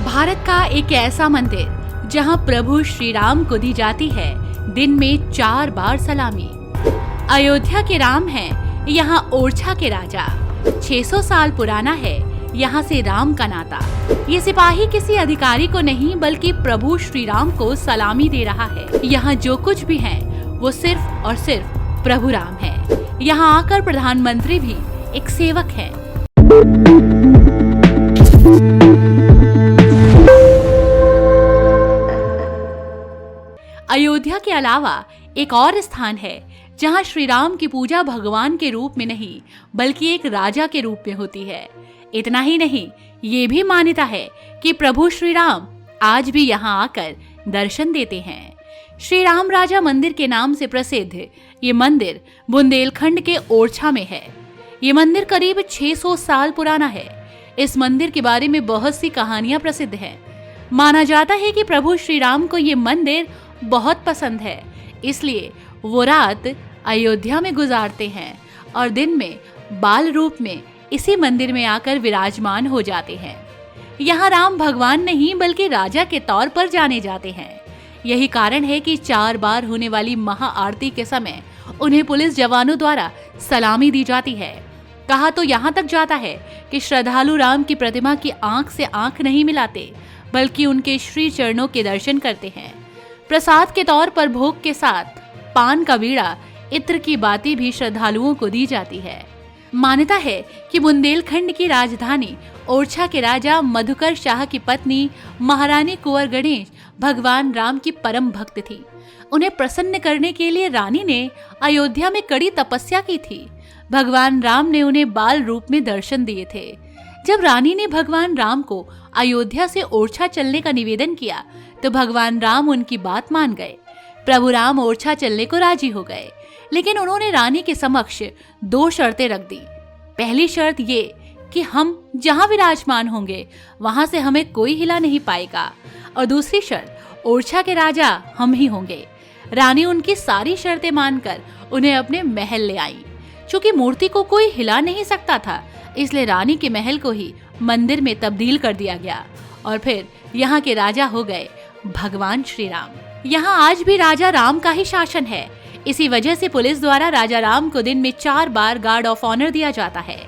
भारत का एक ऐसा मंदिर जहां प्रभु श्री राम को दी जाती है दिन में 4 बार सलामी। अयोध्या के राम हैं, यहाँ ओरछा के राजा। 600 साल पुराना है यहाँ से राम का नाता। ये सिपाही किसी अधिकारी को नहीं बल्कि प्रभु श्री राम को सलामी दे रहा है। यहाँ जो कुछ भी है वो सिर्फ और सिर्फ प्रभु राम है। यहाँ आकर प्रधानमंत्री भी एक सेवक है। अयोध्या के अलावा एक और स्थान है जहां श्री राम की पूजा भगवान के रूप में नहीं बल्कि एक राजा के रूप में होती है। इतना ही नहीं, ये भी मान्यता है कि प्रभु श्री राम आज भी यहां आकर दर्शन देते हैं। श्री राम राजा मंदिर के नाम से प्रसिद्ध ये मंदिर बुंदेलखंड के ओरछा में है। ये मंदिर करीब 600 साल पुराना है। इस मंदिर के बारे में बहुत सी कहानियां प्रसिद्ध हैं। माना जाता है कि प्रभु श्री राम को ये मंदिर बहुत पसंद है, इसलिए वो रात अयोध्या में गुजारते हैं और दिन में बाल रूप में इसी मंदिर में आकर विराजमान हो जाते हैं। यहाँ राम भगवान नहीं बल्कि राजा के तौर पर जाने जाते हैं। यही कारण है कि 4 बार होने वाली महाआरती के समय उन्हें पुलिस जवानों द्वारा सलामी दी जाती है। कहा तो यहाँ तक जाता है कि श्रद्धालु राम की प्रतिमा की आंख से आंख नहीं मिलाते बल्कि उनके श्री चरणों के दर्शन करते हैं। प्रसाद के तौर पर भोग के साथ पान का बीड़ा, इत्र की बाती भी श्रद्धालुओं को दी जाती है। मान्यता है कि बुंदेलखंड की राजधानी ओरछा के राजा मधुकर शाह की पत्नी महारानी कुंवर गणेश भगवान राम की परम भक्त थी। उन्हें प्रसन्न करने के लिए रानी ने अयोध्या में कड़ी तपस्या की थी। भगवान राम ने उन्हें बाल रूप में दर्शन दिए थे। जब रानी ने भगवान राम को अयोध्या से ओरछा चलने का निवेदन किया तो भगवान राम उनकी बात मान गए। प्रभु राम ओरछा चलने को राजी हो गए, लेकिन उन्होंने रानी के समक्ष 2 शर्तें रख दी। पहली शर्त ये कि हम जहां विराजमान होंगे वहां से हमें कोई हिला नहीं पाएगा, और दूसरी शर्त ओरछा के राजा हम ही होंगे। रानी उनकी सारी शर्तें मानकर उन्हें अपने महल ले आई। चूंकि मूर्ति को कोई हिला नहीं सकता था, इसलिए रानी के महल को ही मंदिर में तब्दील कर दिया गया और फिर यहाँ के राजा हो गए भगवान श्री राम। यहाँ आज भी राजा राम का ही शासन है। इसी वजह से पुलिस द्वारा राजा राम को दिन में 4 बार गार्ड ऑफ ऑनर दिया जाता है।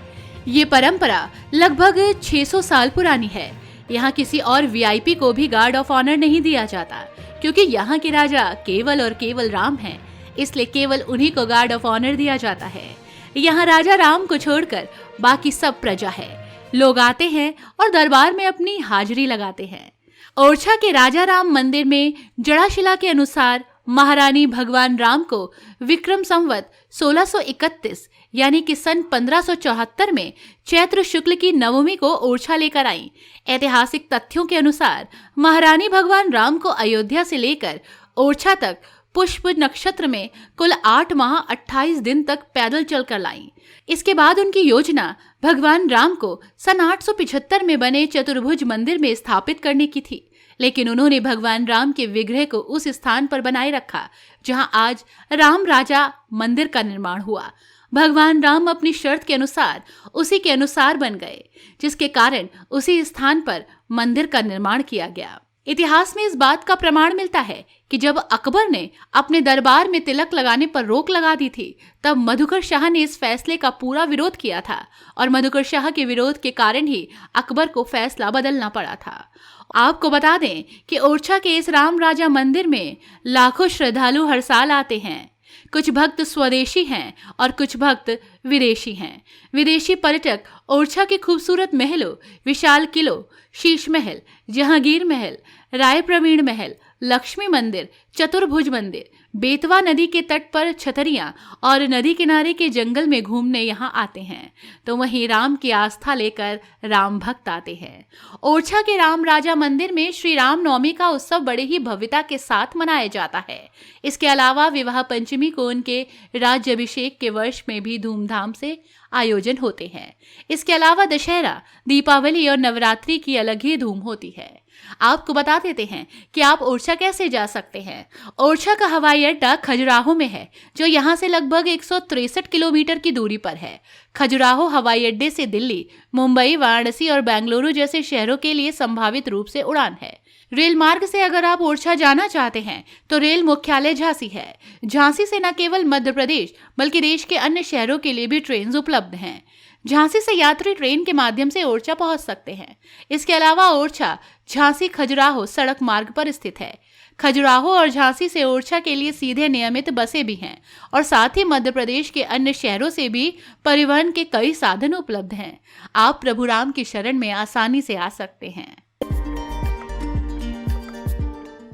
ये परंपरा लगभग 600 साल पुरानी है। यहाँ किसी और वीआईपी को भी गार्ड ऑफ ऑनर नहीं दिया जाता, क्योंकि यहाँ के राजा केवल और केवल राम हैं, इसलिए केवल उन्हीं को गार्ड ऑफ ऑनर दिया जाता है। यहाँ राजा राम को छोड़कर बाकी सब प्रजा है। लोग आते हैं और दरबार में अपनी हाजिरी लगाते हैं। ओरछा के राजा राम मंदिर में जड़ाशिला के अनुसार महारानी भगवान राम को विक्रम संवत 1631 यानी कि सन 1574 में चैत्र शुक्ल की नवमी को ओरछा लेकर आई। ऐतिहासिक तथ्यों के अनुसार महारानी भगवान राम को अयोध्या से लेकर ओरछा तक पुष्प नक्षत्र में कुल 8 माह 28 दिन तक पैदल चलकर लाई। इसके बाद उनकी योजना भगवान राम को सन 875 में बने चतुर्भुज मंदिर में स्थापित करने की थी, लेकिन उन्होंने भगवान राम के विग्रह को उस स्थान पर बनाए रखा जहां आज राम राजा मंदिर का निर्माण हुआ। भगवान राम अपनी शर्त के अनुसार उसी के अनुसार बन गए, जिसके कारण उसी स्थान पर मंदिर का निर्माण किया गया। इतिहास में इस बात का प्रमाण मिलता है कि जब अकबर ने अपने दरबार में तिलक लगाने पर रोक लगा दी थी, तब मधुकर शाह ने इस फैसले का पूरा विरोध किया था और मधुकर शाह के विरोध के कारण ही अकबर को फैसला बदलना पड़ा था। आपको बता दें कि ओरछा के इस राम राजा मंदिर में लाखों श्रद्धालु हर साल आते हैं। कुछ भक्त स्वदेशी हैं और कुछ भक्त विदेशी हैं। विदेशी पर्यटक ओरछा के खूबसूरत महलों, विशाल किलों, शीश महल, जहांगीर महल, राय प्रवीण महल, लक्ष्मी मंदिर, चतुर्भुज मंदिर, बेतवा नदी के तट पर छतरियां और नदी किनारे के जंगल में घूमने यहाँ आते हैं, तो वहीं राम की आस्था लेकर राम भक्त आते हैं। ओरछा के राम राजा मंदिर में श्री राम नवमी का उत्सव बड़े ही भव्यता के साथ मनाया जाता है। इसके अलावा विवाह पंचमी को उनके राज्याभिषेक के वर्ष में भी धूमधाम से आयोजन होते हैं। इसके अलावा दशहरा, दीपावली और नवरात्रि की अलग ही धूम होती है। आपको बता देते हैं कि आप ओरछा कैसे जा सकते हैं। ओरछा का हवाई अड्डा खजुराहो में है, जो यहाँ से लगभग 163 किलोमीटर की दूरी पर है। खजुराहो हवाई अड्डे से दिल्ली मुंबई, वाराणसी और बेंगलुरु जैसे शहरों के लिए संभावित रूप से उड़ान है। रेल मार्ग से अगर आप ओरछा जाना चाहते हैं तो रेल मुख्यालय झांसी है। झांसी से न केवल मध्य प्रदेश बल्कि देश के अन्य शहरों के लिए भी ट्रेन उपलब्ध हैं। झांसी से यात्री ट्रेन के माध्यम से ओरछा पहुंच सकते हैं। इसके अलावा ओरछा झांसी खजुराहो सड़क मार्ग पर स्थित है। खजुराहो और झांसी से ओरछा के लिए सीधे नियमित बसें भी हैं और साथ ही मध्य प्रदेश के अन्य शहरों से भी परिवहन के कई साधन उपलब्ध हैं। आप प्रभु राम की शरण में आसानी से आ सकते हैं।